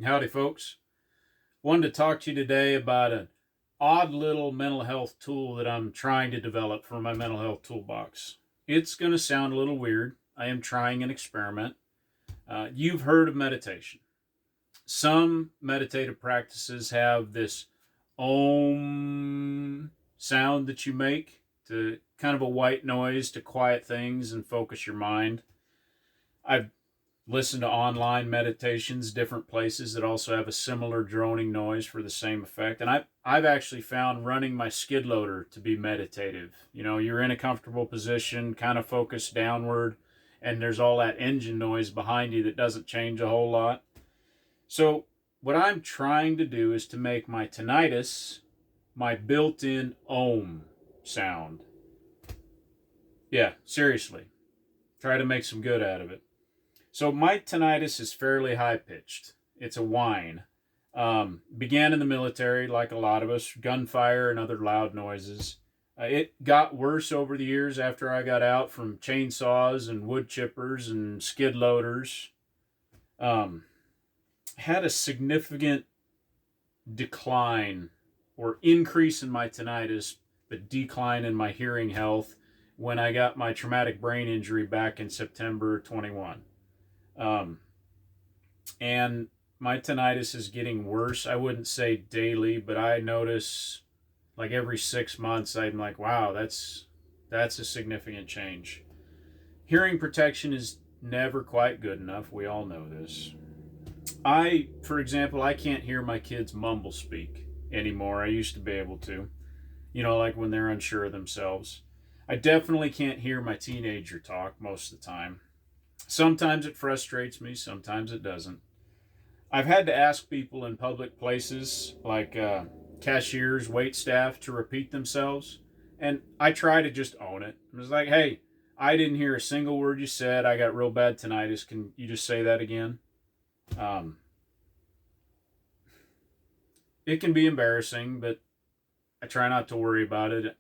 Howdy, folks. Wanted to talk to you today about an odd little mental health tool that I'm trying to develop for my mental health toolbox. It's going to sound a little weird. I am trying an experiment. You've heard of meditation. Some meditative practices have this Om sound that you make to kind of a white noise to quiet things and focus your mind. I've listened to online meditations, different places that also have a similar droning noise for the same effect. And I've actually found running my skidloader to be meditative. You know, you're in a comfortable position, kind of focused downward, and there's all that engine noise behind you that doesn't change a whole lot. So what I'm trying to do is to make my tinnitus my built-in Ohm sound. Yeah, seriously. Try to make some good out of it. So my tinnitus is fairly high-pitched. It's a whine. Began in the military, like a lot of us, gunfire and other loud noises. It got worse over the years after I got out from chainsaws and wood chippers and skid loaders. Had a significant decline or increase in my tinnitus, but decline in my hearing health when I got my traumatic brain injury back in September 21. And my tinnitus is getting worse. I wouldn't say daily, but I notice like every 6 months, I'm like, wow, that's a significant change. Hearing protection is never quite good enough. We all know this. For example, I can't hear my kids mumble-speak anymore. I used to be able to, like when they're unsure of themselves. I definitely can't hear my teenager talk most of the time. Sometimes it frustrates me, sometimes it doesn't. I've had to ask people in public places like cashiers, wait staff to repeat themselves, and I try to just own it. I was like, hey, I didn't hear a single word you said. I got real bad tinnitus. Can you just say that again? It can be embarrassing, but I try not to worry about it.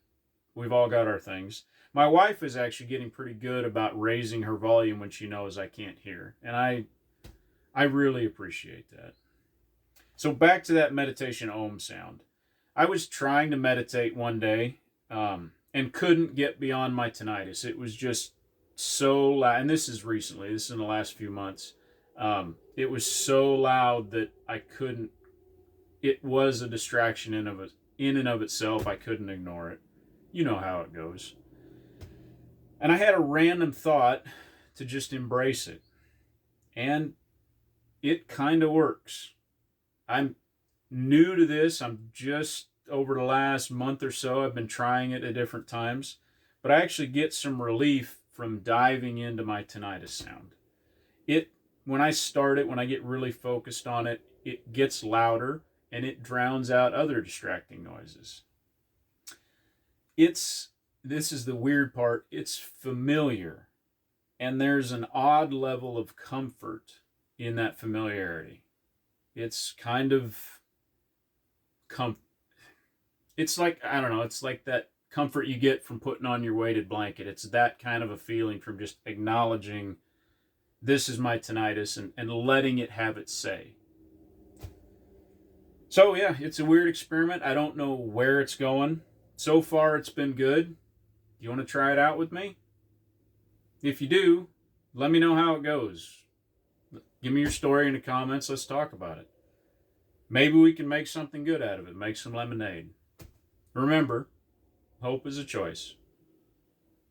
We've all got our things. My wife is actually getting pretty good about raising her volume when she knows I can't hear. And I really appreciate that. So back to that meditation Om sound. I was trying to meditate one day and couldn't get beyond my tinnitus. It was just so loud. And this is recently. This is in the last few months. It was so loud that I couldn't. It was a distraction in and of itself. I couldn't ignore it. You know how it goes. And I had a random thought to just embrace it. And it kind of works. I'm new to this. I'm just over the last month or so, I've been trying it at different times. But I actually get some relief from diving into my tinnitus sound. When I start it, when I get really focused on it, it gets louder and it drowns out other distracting noises. This is the weird part. It's familiar, and there's an odd level of comfort in that familiarity. It's kind of it's like, I don't know, it's like that comfort you get from putting on your weighted blanket. It's that kind of a feeling from just acknowledging this is my tinnitus and letting it have its say. So yeah, it's a weird experiment. I don't know where it's going. So far, it's been good. You want to try it out with me? If you do, let me know how it goes. Give me your story in the comments. Let's talk about it. Maybe we can make something good out of it. Make some lemonade. Remember, hope is a choice.